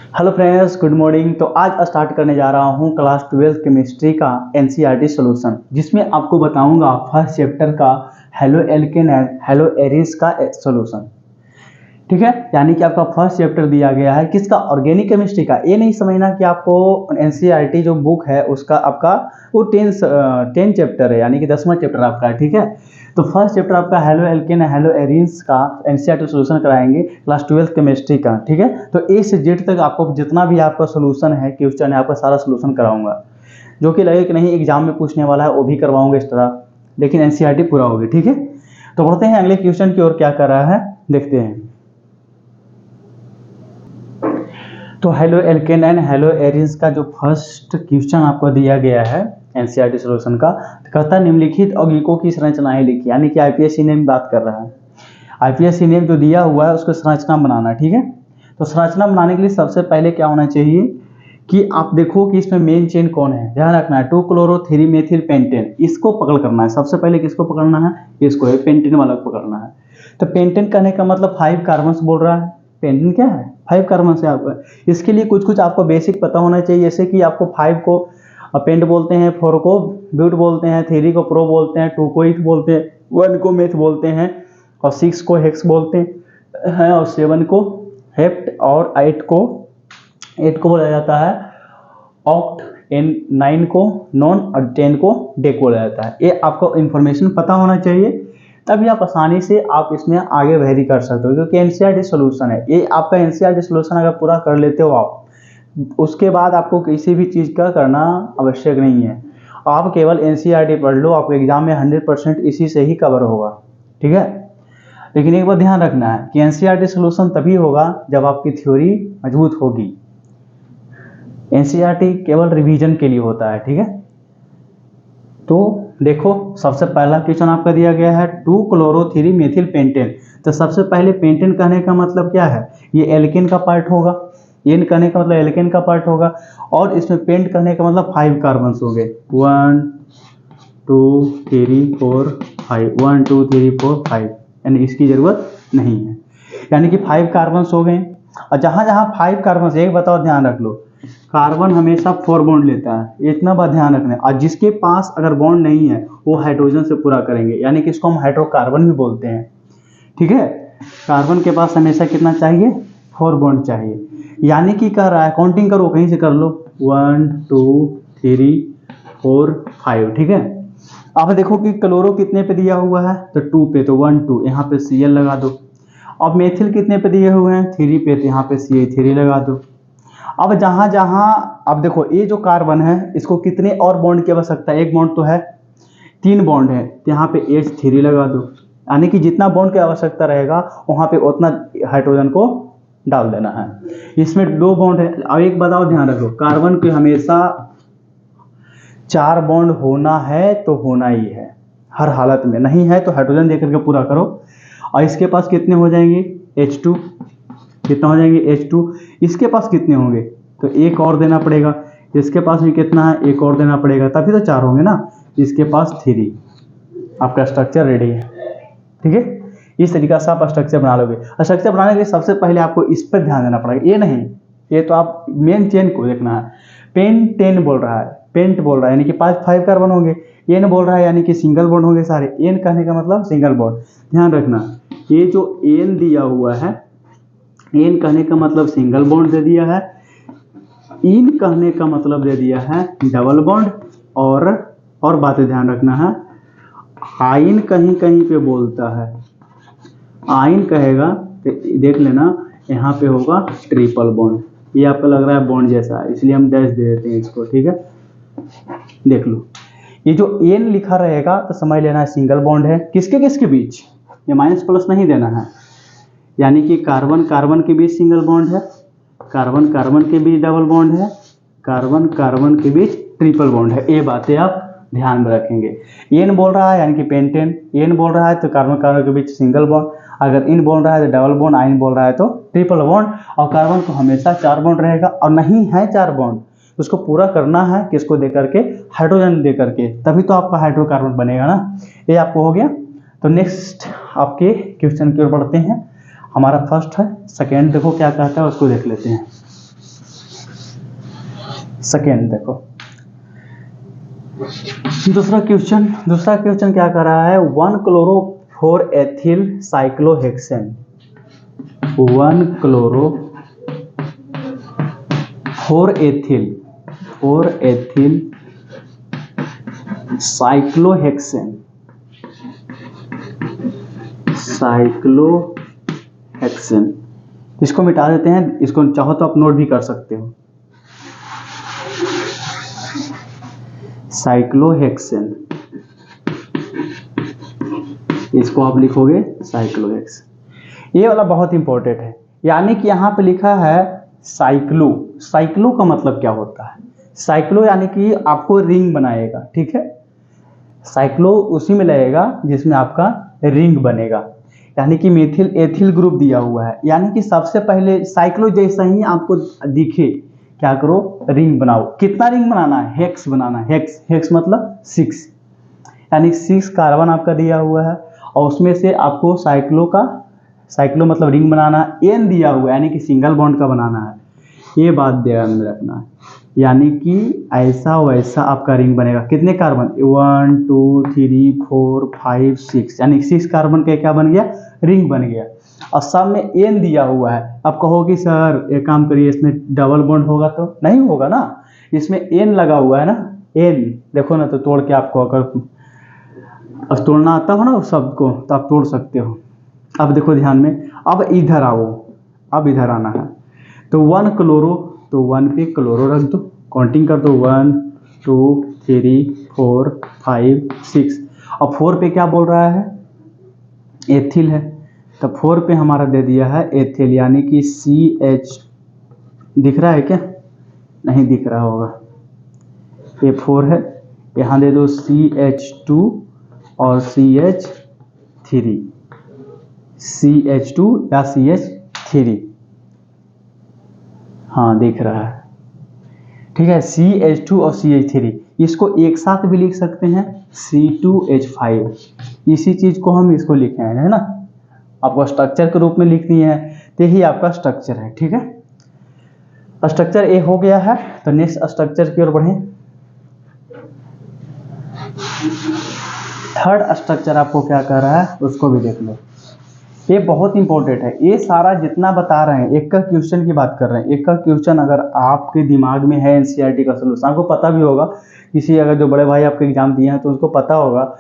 Hello friends, good morning. तो आज start करने जा रहा हूँ क्लास 12 केमिस्ट्री का एनसीईआरटी सॉल्यूशन, जिसमें आपको बताऊंगा फर्स्ट चैप्टर का halo alkane and halo arenes का सॉल्यूशन। ठीक है, यानी कि आपका फर्स्ट चैप्टर दिया गया है किसका, ऑर्गेनिक केमिस्ट्री का। ये नहीं समझना कि आपको एनसीईआरटी जो बुक है उसका आपका वो 10 चैप्टर है, यानी कि 10वां चैप्टर आपका है। ठीक है, तो फर्स्ट चैप्टर आपका हेलो एल्केन हेलो एरिन्स का एनसीईआरटी सॉल्यूशन कराएंगे क्लास 12 केमिस्ट्री का। ठीक है, तो ए से जेड तक आपको जितना भी आपका सॉल्यूशन है क्वेश्चन है आपका सारा सॉल्यूशन कराऊंगा, जो कि लगे कि नहीं एग्जाम में पूछने वाला है वो भी करवाऊंगा इस तरह, लेकिन एनसीईआरटी पूरा होगी। ठीक है, तो बढ़ते हैं अगले क्वेश्चन की ओर, क्या कर रहा है देखते हैं। तो hello alkane and hello arenes का जो फर्स्ट क्वेश्चन आपको दिया गया है एनसीईआरटी सॉल्यूशन का, कहता निम्नलिखित यौगिकों की संरचनाएं लिखी, यानी कि आईपीएससी नेम बात कर रहा है। आईपीएससी नेम जो दिया हुआ है उसको संरचना बनाना। ठीक है, तो संरचना बनाने के लिए सबसे पहले क्या होना चाहिए कि आप देखो कि इसमें मेन चेन कौन है, ध्यान रखना है 2 क्लोरो 3 मेथिल पेंटेन, इसको पकड़ करना है। सबसे पहले किसको पकड़ना है, इसको पेंटेन वाला को पकड़ना है। तो पेंटेन कहने का मतलब 5 कार्बन बोल रहा है। पेंटेन क्या है, 5 कार्बन से आपका, इसके लिए कुछ कुछ आपको बेसिक पता होना चाहिए, जैसे कि आपको 5 को पेंट बोलते हैं, 4 को ब्यूट बोलते हैं, 3 को प्रो बोलते हैं, 2 को इथ बोलते हैं, 1 को मेथ बोलते हैं, और 6 को हेक्स बोलते हैं, और 7 को हेप्ट, और 8 को बोला जाता है ऑक्ट, 9 को नॉन, और 10 को डेक बोला जाता है। ये आपको इन्फॉर्मेशन पता होना चाहिए, तभी आप आसानी से आप इसमें आगे वेरी कर सकते हो, क्योंकि एनसीईआरटी सॉल्यूशन है ये आपका। एनसीईआरटी सॉल्यूशन अगर पूरा कर लेते हो आप, उसके बाद आपको किसी भी चीज़ का करना आवश्यक नहीं है। आप केवल एनसीईआरटी पढ़ लो, आपके एग्जाम में 100% इसी से ही कवर होगा। ठीक है, लेकिन एक बात ध्यान रखना है कि एनसीईआरटी सॉल्यूशन तभी होगा जब आपकी थ्योरी मजबूत होगी। एनसीईआरटी केवल रिवीजन के लिए होता है। ठीक है, तो देखो सबसे पहला क्वेश्चन आपका दिया गया है 2 क्लोरो 3 मेथिल पेंटेन। तो सबसे पहले पेंटेन कहने का मतलब क्या है, ये एल्केन का पार्ट होगा। एन कहने का मतलब एल्केन का पार्ट होगा, और इसमें पेंट कहने का मतलब 5 कार्बन हो गए, 1 2 3 4 5, 1 2 3 4 5, यानी इसकी जरूरत नहीं है, यानी कि 5 कार्बन हो गए। और जहां जहां 5 कार्बन, एक बताओ ध्यान रख लो, कार्बन हमेशा 4 बॉन्ड लेता है, इतना बात ध्यान रखना है। और जिसके पास अगर बॉन्ड नहीं है वो हाइड्रोजन से पूरा करेंगे, यानी कि इसको हम हाइड्रोकार्बन भी बोलते हैं। ठीक है, कार्बन के पास हमेशा कितना चाहिए, 4 बॉन्ड चाहिए, यानी कि कर रहा है, काउंटिंग करो कहीं से कर लो, 1 2 3 4 5। ठीक है, अब देखो कि क्लोरो कितने पे दिया हुआ है, तो 2 पे, तो 1 2 यहाँ पे Cl लगा दो। अब मेथिल कितने पे दिए हुए हैं, 3 पे, तो यहाँ पे CH3 लगा दो। अब जहां जहां, अब देखो ये जो कार्बन है इसको कितने और बॉन्ड की आवश्यकता है, एक बॉन्ड तो है, 3 बॉन्ड है, तो यहाँ पे H3 लगा दो, यानी कि जितना बॉन्ड की आवश्यकता रहेगा वहां पे उतना हाइड्रोजन को डाल देना है। इसमें 2 बॉन्ड है। अब एक बताओ ध्यान रखो, कार्बन के हमेशा 4 बॉन्ड होना है तो होना ही है, हर हालत में, नहीं है तो हाइड्रोजन देकर के पूरा करो। और इसके पास कितने हो जाएंगे, H2, कितना हो जाएंगे H2, इसके पास कितने होंगे, तो एक और देना पड़ेगा, इसके पास भी कितना है, एक और देना पड़ेगा, तभी तो 4 होंगे ना, इसके पास 3, आपका स्ट्रक्चर रेडी है। ठीक है, इस तरीका से आप स्ट्रक्चर बना लोगे। स्ट्रक्चर बनाने के लिए सबसे पहले आपको इस पर ध्यान देना पड़ेगा, ये नहीं, ये तो आप मेन चेन को देखना है। पेंटेन बोल रहा है, पेंट बोल रहा है, यानी कि 5 कार्बन होंगे, एन बोल रहा है यानी कि सिंगल बॉन्ड होंगे सारे, एन कहने का मतलब सिंगल बॉन्ड। ध्यान रखना, ये जो एन दिया हुआ है, एन कहने का मतलब सिंगल बॉन्ड दे दिया है, इन कहने का मतलब दे दिया है डबल बॉन्ड, और बातें ध्यान रखना है, आइन कहीं कहीं पे बोलता है, आइन कहेगा तो देख लेना यहाँ पे होगा ट्रिपल बॉन्ड, ये आपको लग रहा है बॉन्ड जैसा है इसलिए हम डैश दे देते हैं इसको। ठीक है, देख लो, ये जो एन लिखा रहेगा तो समझ लेना है सिंगल बॉन्ड है, किसके किसके बीच, ये माइनस प्लस नहीं देना है, यानी कि कार्बन कार्बन के बीच सिंगल बॉन्ड है, कार्बन कार्बन के बीच डबल बॉन्ड है, कार्बन कार्बन के बीच ट्रिपल बॉन्ड है। ये बातें आप ध्यान में रखेंगे। एन बोल रहा है यानी कि पेंटेन, एन बोल रहा है तो कार्बन कार्बन के बीच सिंगल बॉन्ड, अगर इन बोल रहा है तो डबल बॉन्ड, आइन बोल रहा है तो ट्रिपल बॉन्ड, और कार्बन को हमेशा 4 बॉन्ड रहेगा, और नहीं है 4 बॉन्ड उसको पूरा करना है किसको दे करके, हाइड्रोजन दे करके, तभी तो आपका हाइड्रोकार्बन बनेगा ना। ये आपको हो गया। तो नेक्स्ट आपके क्वेश्चन की ओर बढ़ते हैं। हमारा फर्स्ट है, सेकेंड देखो क्या कहता है उसको देख लेते हैं। सेकेंड देखो दूसरा क्वेश्चन क्या कर रहा है, 1 chloro 4 ethyl cyclohexane, 1 chloro 4 ethyl cyclohexane इसको मिटा देते हैं, इसको चाहो तो आप नोट भी कर सकते हो। साइक्लोहेक्सेन, इसको आप लिखोगे साइक्लोहेक्सेन। ये वाला बहुत इंपॉर्टेंट है, यानी कि यहाँ पे लिखा है साइक्लो का मतलब क्या होता है, साइक्लो यानी कि आपको रिंग बनाएगा, ठीक है। साइक्लो उसी में लगेगा जिसमें आपका रिंग बनेगा, यानी कि मेथिल एथिल ग्रुप दिया हुआ है, यानी कि सबसे पहले साइक्लो जैसा ही आपको दिखे क्या करो, रिंग बनाओ। कितना रिंग बनाना है, हेक्स बनाना है। हेक्स मतलब 6, यानी 6 कार्बन आपका दिया हुआ है और उसमें से आपको साइक्लो मतलब रिंग बनाना, एन दिया हुआ है यानी कि सिंगल बॉन्ड का बनाना है। ये बात ध्यान में रखना है, यानी कि ऐसा वैसा आपका रिंग बनेगा। कितने कार्बन, 1 2 3 4 5 6, यानी 6 कार्बन का क्या बन गया, रिंग बन गया। और सामने एन दिया हुआ है। अब कहोगे सर एक काम करिए, इसमें डबल बॉन्ड होगा तो नहीं होगा ना, इसमें एन लगा हुआ है ना, एन देखो ना, तो तोड़ के आपको अगर तोड़ना आता हो ना उस शब्द को तो आप तोड़ सकते हो। अब देखो ध्यान में, अब इधर आओ, अब इधर आना है। तो 1 क्लोरो, तो 1 पे क्लोरो रख दो, काउंटिंग कर दो 1 2 3 4 5 6, और 4 पे क्या बोल रहा है, एथिल है, तो 4 पे हमारा दे दिया है एथिल, यानी कि CH, दिख रहा है क्या, नहीं दिख रहा होगा, ये 4 है, यहाँ दे दो CH2 और CH3 या CH3, हाँ दिख रहा है, ठीक है। CH2 और CH3, इसको एक साथ भी लिख सकते हैं C2H5, इसी चीज को हम इसको लिखे हैं, है ना। आपको स्ट्रक्चर के रूप में लिखनी है, तो यही आपका स्ट्रक्चर है, ठीक है। स्ट्रक्चर ए हो गया है, तो नेक्स्ट स्ट्रक्चर की ओर बढ़े। थर्ड स्ट्रक्चर आपको क्या कर रहा है उसको भी देख लो, ये बहुत इंपॉर्टेंट है। ये सारा जितना बता रहे हैं एक का क्वेश्चन की बात कर रहे हैं, एक का क्वेश्चन अगर आपके दिमाग में है एनसीईआरटी का सोल्यूशन, आपको पता भी होगा, किसी अगर जो बड़े भाई आपके एग्जाम दिए हैं तो उसको पता होगा,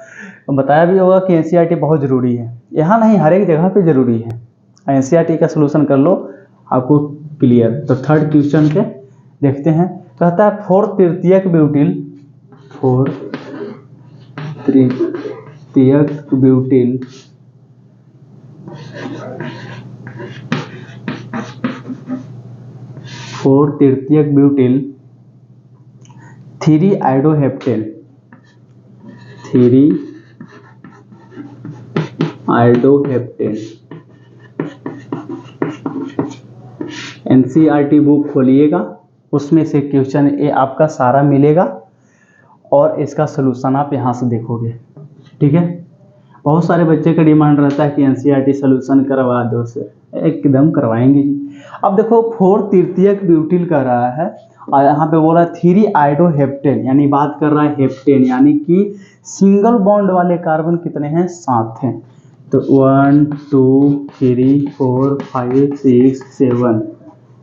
बताया भी होगा कि एनसीईआरटी बहुत ज़रूरी है। यहाँ नहीं, हर एक जगह पे ज़रूरी है, एनसीईआरटी का सोल्यूशन कर लो आपको क्लियर। तो थर्ड क्वेश्चन के देखते हैं, कहता है 4 तृतीयक ब्यूटिल, 4 तृतीयक ब्यूटिल 4 तृतीयक ब्यूटिल 3 आइडोहेप्टेन, 3 आइडोहेप्टेन। एनसीईआरटी बुक खोलिएगा, उसमें से क्वेश्चन ए आपका सारा मिलेगा और इसका सलूशन आप यहाँ से देखोगे, ठीक है। बहुत सारे बच्चे का डिमांड रहता है कि एनसीईआरटी सलूशन करवा दो सर, एकदम करवाएंगे जी। अब देखो 4 तृतीयक ब्यूटिल कर रहा है और यहाँ पे बोला 3 आइडोहेप्टेन, यानी बात कर रहा है हेप्टेन, यानी कि सिंगल बॉन्ड वाले कार्बन कितने हैं, 7 हैं। तो 1 2 3 4 5 6 7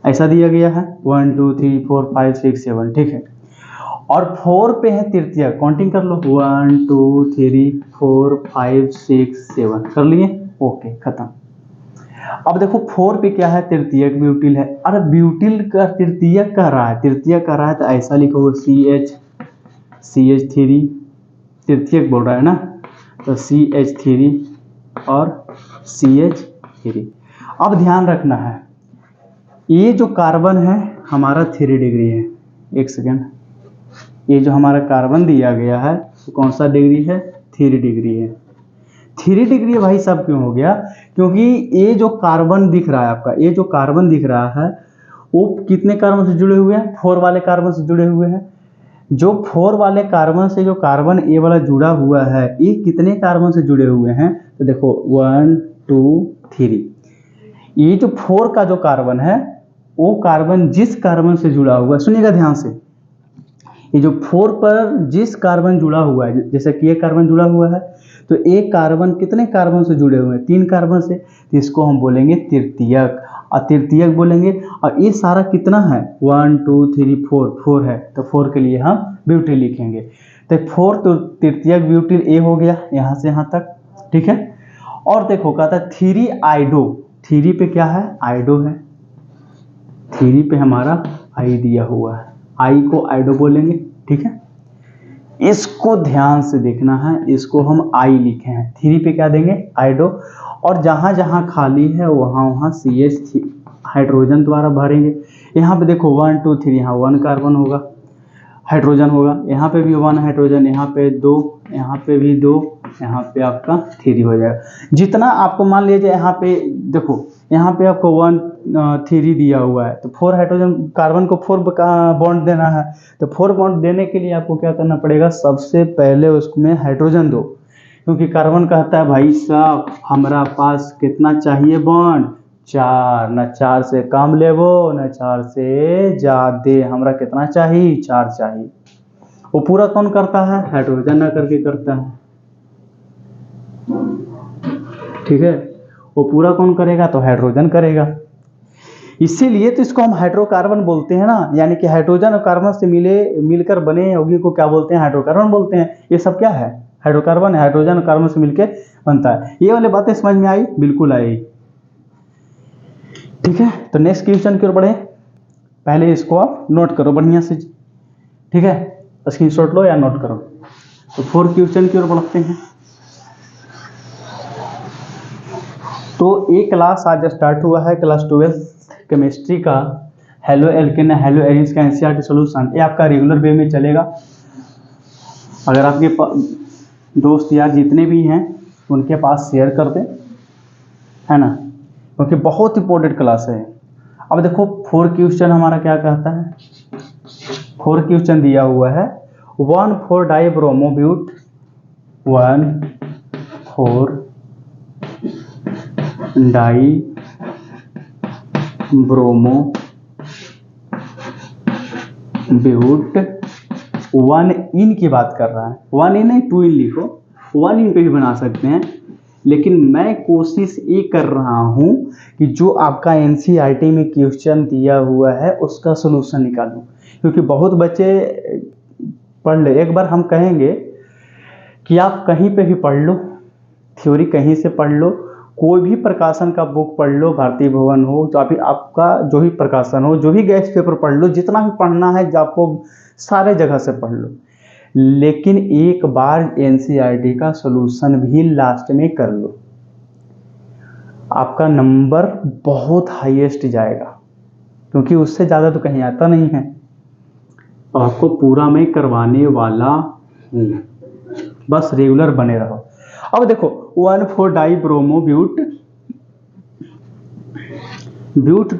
ऐसा दिया गया है, 1 2 3 4 5 6 7, ठीक है। और 4 पे है तृतीयक, काउंटिंग कर लो 1 2 3 4 5 6 7, कर लिए, ओके खत्म। अब देखो 4 पे क्या है, तृतीयक ब्यूटिल है। अरे ब्यूटिल का तृतीयक कर रहा है, तो ऐसा लिखोगे CH3, तृतीयक बोल रहा है ना, तो CH3 और CH3। अब ध्यान रखना है, ये जो कार्बन है हमारा 3 डिग्री है, एक सेकेंड, ये जो हमारा कार्बन दिया गया है तो कौन सा डिग्री है, 3 डिग्री है। 3 डिग्री भाई साहब क्यों हो गया, क्योंकि ये जो कार्बन दिख रहा है आपका, ये जो कार्बन दिख रहा है वो कितने कार्बन से जुड़े हुए हैं, 4 वाले कार्बन से जुड़े हुए हैं। जो 4 वाले कार्बन से जो कार्बन ए वाला जुड़ा हुआ है, ये कितने कार्बन से जुड़े हुए हैं, तो देखो 1 2 3, ये जो 4 का जो कार्बन है वो कार्बन जिस कार्बन से जुड़ा हुआ है, सुनिएगा ध्यान से, ये जो 4 पर जिस कार्बन जुड़ा हुआ है, जैसे कि एक कार्बन जुड़ा हुआ है तो एक कार्बन कितने कार्बन से जुड़े हुए हैं, 3 कार्बन से, तो इसको हम बोलेंगे तृतीयक, और तृतीयक बोलेंगे। और ये सारा कितना है, 1 2 3 4 है, तो 4 के लिए हम ब्यूटिल लिखेंगे। तो 4 तो तृतीयक ब्यूटिल ए हो गया यहाँ से यहाँ तक, ठीक है। और देखो कहता है 3 आइडो, 3 पे क्या है, आइडो है, 3 पे हमारा आई दिया हुआ है, आई को आइडो बोलेंगे, ठीक है। इसको ध्यान से देखना है, इसको हम आई लिखे हैं, 3 पे क्या देंगे, आइडो, और जहाँ जहाँ खाली है वहाँ वहाँ CH हाइड्रोजन द्वारा भरेंगे। यहाँ पे देखो 1 2 3, यहाँ 1 कार्बन होगा, हाइड्रोजन होगा, यहाँ पे भी 1 हाइड्रोजन, यहाँ पे 2, यहाँ पे भी 2, यहाँ पे आपका 3 हो जाएगा। जितना आपको मान लीजिए यहाँ पे देखो, यहाँ पे आपको 1 3 दिया हुआ है, तो 4 हाइड्रोजन कार्बन को 4 बॉन्ड देना है, तो 4 बॉन्ड देने के लिए आपको क्या करना पड़ेगा, सबसे पहले उसमें हाइड्रोजन दो, क्योंकि कार्बन कहता है भाई साहब हमारा पास कितना चाहिए बॉन्ड, 4, न 4 से कम लेवो न 4 से ज़्यादा, हमारा कितना चाहिए, 4 चाहिए। वो पूरा कौन करता है, हाइड्रोजन ना करके करता है, ठीक है। वो पूरा कौन करेगा, तो हाइड्रोजन करेगा। इसीलिए तो इसको हम हाइड्रोकार्बन बोलते हैं ना, यानी कि हाइड्रोजन और कार्बन से मिलकर बने यौगिक को क्या बोलते हैं, हाइड्रोकार्बन बोलते हैं। ये सब क्या है, हाइड्रोकार्बन है, हाइड्रोजन और कार्बन से मिलकर बनता है। ये वाली बातें समझ में आई, बिल्कुल आई, ठीक है। तो नेक्स्ट क्वेश्चन की ओर बढ़े, पहले इसको आप नोट करो बढ़िया से, ठीक है, स्क्रीनशॉट लो या नोट करो। तो 4 क्वेश्चन की ओर बढ़ते हैं। तो एक क्लास आज स्टार्ट हुआ है, क्लास 12 केमिस्ट्री का हेलो एल्केन हेलो एरिन्स का एनसीईआरटी सॉल्यूशन। ये आपका रेगुलर वे में चलेगा। अगर आपके दोस्त यार जितने भी हैं उनके पास शेयर कर दें, है ना, क्योंकि बहुत इंपॉर्टेंट क्लास है। अब देखो 4 क्वेश्चन हमारा क्या कहता है, 4 क्वेश्चन दिया हुआ है, 1,4 डाइब्रोमोब्यूट, 1,4 डाई ब्रोमो ब्यूट, 1 इन की बात कर रहा है, 1 इन नहीं 2 इन लिखो, 1 इन पे भी बना सकते हैं, लेकिन मैं कोशिश ये कर रहा हूं कि जो आपका एनसीईआरटी में क्वेश्चन दिया हुआ है उसका सलूशन निकालूं, क्योंकि बहुत बच्चे पढ़ ले। एक बार हम कहेंगे कि आप कहीं पे भी पढ़ लो, थ्योरी कहीं से पढ़ लो, कोई भी प्रकाशन का बुक पढ़ लो, भारतीय भवन हो, तो अभी आपका जो भी प्रकाशन हो, जो भी गेस्ट पेपर पढ़ लो, जितना भी पढ़ना है आपको सारे जगह से पढ़ लो, लेकिन एक बार एनसीईआरटी का सॉल्यूशन भी लास्ट में कर लो, आपका नंबर बहुत हाईएस्ट जाएगा, क्योंकि उससे ज़्यादा तो कहीं आता नहीं है। तो आपको पूरा मैं करवाने वाला हूँ, बस रेगुलर बने रहो। अब देखो 1,4 डाइब्रोमो ब्यूट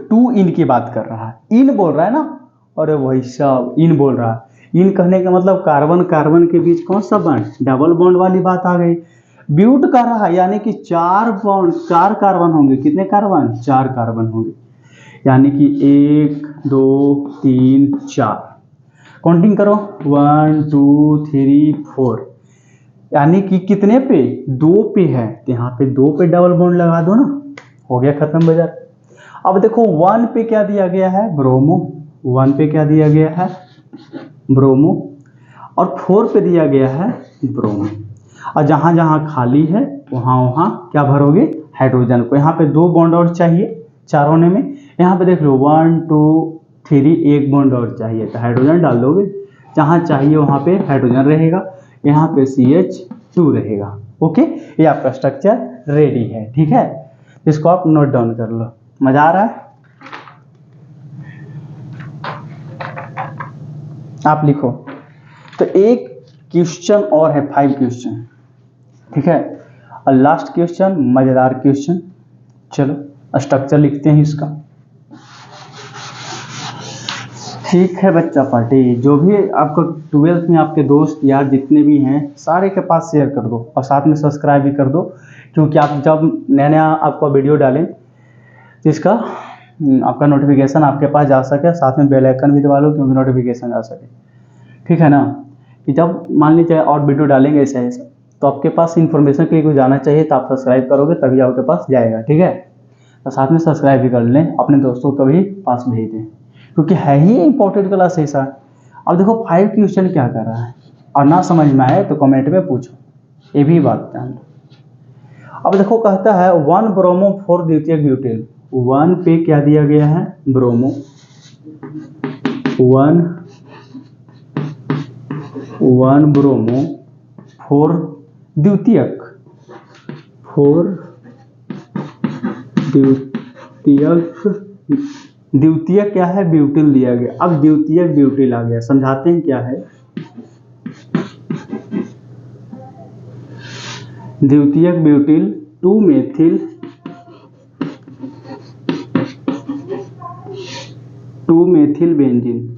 2 इन की बात कर रहा है, इन बोल रहा है ना, अरे वही सब इन बोल रहा है। इन कहने का मतलब कार्बन कार्बन के बीच कौन सा बॉन्ड, डबल बॉन्ड वाली बात आ गई। ब्यूट कर रहा है यानी कि 4 बॉन्ड, 4 कार्बन होंगे, कितने कार्बन, 4 कार्बन होंगे, यानी कि 1 2 3 4, काउंटिंग करो 1 2 3 4, यानी कि कितने पे, 2 पे है, तो यहाँ पे 2 पे डबल बॉन्ड लगा दो ना, हो गया खत्म बाजार। अब देखो 1 पे क्या दिया गया है, ब्रोमो, 1 पे क्या दिया गया है, ब्रोमो, और 4 पे दिया गया है ब्रोमो, और जहाँ जहाँ खाली है वहाँ वहाँ क्या भरोगे, हाइड्रोजन को। यहाँ पे 2 बॉन्ड और चाहिए 4 होने में, यहाँ पे देख लो 1 2 3, 1 बॉन्ड और चाहिए, तो हाइड्रोजन डाल दोगे, जहाँ चाहिए वहाँ पे हाइड्रोजन रहेगा, यहाँ पे CH2 रहेगा। ओके, ये आपका स्ट्रक्चर रेडी है, ठीक है। इसको आप नोट डाउन कर लो। मजा आ रहा है, आप लिखो। तो एक क्वेश्चन और है, 5 क्वेश्चन, ठीक है, और लास्ट क्वेश्चन मजेदार क्वेश्चन। चलो स्ट्रक्चर लिखते हैं इसका, ठीक है बच्चा पार्टी। जो भी आपको 12th में आपके दोस्त यार जितने भी हैं सारे के पास शेयर कर दो, और साथ में सब्सक्राइब भी कर दो, क्योंकि आप जब नया नया आपका वीडियो डालें तो इसका आपका नोटिफिकेशन आपके पास जा सके, साथ में बेल आइकन भी दबा लो क्योंकि नोटिफिकेशन जा सके, ठीक है ना, कि जब मान लीजिए और वीडियो डालेंगे ऐसे ऐसे तो आपके पास इन्फॉर्मेशन के लिए कुछ जाना चाहिए, तो आप सब्सक्राइब करोगे तभी आपके पास जाएगा। ठीक है, तो साथ में सब्सक्राइब भी कर लें, अपने दोस्तों को भी पास भेज दें, क्योंकि है ही इंपॉर्टेंट क्लास ऐसा। अब देखो 5 क्वेश्चन क्या कर रहा है, और ना समझ में आए तो कमेंट में पूछो, ये भी बात है। अब देखो कहता है 1 ब्रोमो 4 द्वितीयक ब्यूटेल, 1 पे क्या दिया गया है, ब्रोमो, 1 ब्रोमो 4 द्वितीयक, 4 द्वितीयक क्या है, ब्यूटिल दिया गया। अब द्वितीयक ब्यूटिल आ गया, समझाते हैं क्या है। द्वितीयक ब्यूटिल 2 मेथिल 2 मेथिल बेंजीन।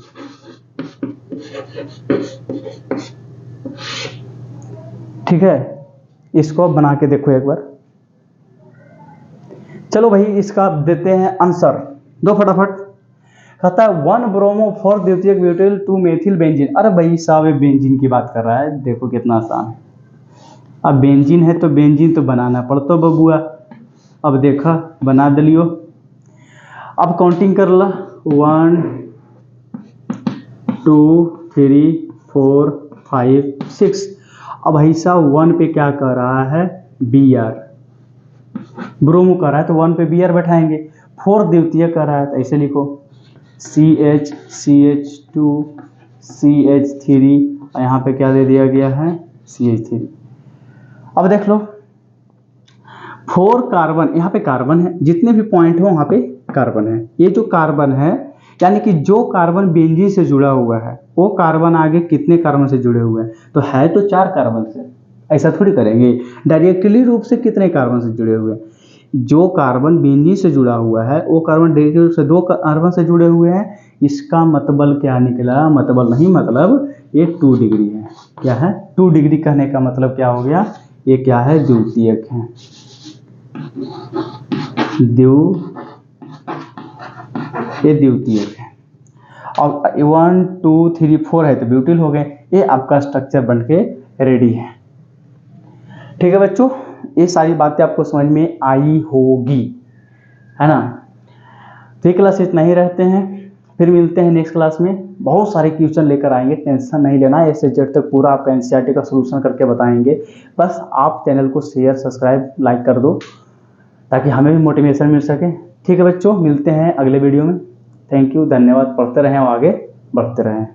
ठीक है, इसको बना के देखो एक बार। चलो भाई इसका देते हैं आंसर, दो फटाफट। कहता है 1 ब्रोमो 4 द्वितीयक ब्यूटिल 2 मेथिल बेंजीन। अरे भाई साहब ये बेंजीन की बात कर रहा है, देखो कितना आसान है। अब बेंजीन है तो बेंजीन तो बनाना पड़ता बबुआ। अब देखा बना दिलियो, अब काउंटिंग कर ला, 1 2 3 4 5 6। अब भाई साहब 1 पे क्या कर रहा है, बी आर, ब्रोमो कर रहा है तो 1 पे बी आर बैठाएंगे। 4 द्वितीय कर रहा है तो ऐसे लिखो CH CH2 CH3, और यहाँ पे क्या दे दिया गया है, CH3। अब देख लो 4 कार्बन, यहाँ पे कार्बन है, जितने भी पॉइंट हो वहाँ पे कार्बन है। ये जो कार्बन है यानी कि जो कार्बन बेंजीन से जुड़ा हुआ है वो कार्बन आगे कितने कार्बन से जुड़े हुए हैं, तो है तो 4 कार्बन से। ऐसा थोड़ी करेंगे, डायरेक्टली रूप से कितने कार्बन से जुड़े हुए हैं। जो कार्बन बेंजीन से जुड़ा हुआ है वो कार्बन डायरेक्टली रूप से 2 कार्बन से जुड़े हुए हैं। इसका मतलब क्या निकला, मतलब नहीं, मतलब ये 2 डिग्री है। क्या है, 2 डिग्री कहने का मतलब क्या हो गया, ये क्या है, द्वितीयक है। ये द्वितीयक है। अब 1 2 3 4 है तो ब्यूटिल हो गए। ये आपका स्ट्रक्चर बनके रेडी है। ठीक है बच्चों, ये सारी बातें आपको समझ में आई होगी, है ना। तो ये क्लास इतना ही रहते हैं, फिर मिलते हैं नेक्स्ट क्लास में। बहुत सारे क्वेश्चन लेकर आएंगे, टेंशन नहीं लेना। ए से जेड तक पूरा आपका एनसीईआरटी का सलूशन करके बताएंगे। बस आप चैनल को शेयर सब्सक्राइब लाइक कर दो ताकि हमें भी मोटिवेशन मिल सके। ठीक है बच्चों, मिलते हैं अगले वीडियो में। थैंक यू, धन्यवाद। पढ़ते रहें और आगे बढ़ते रहें।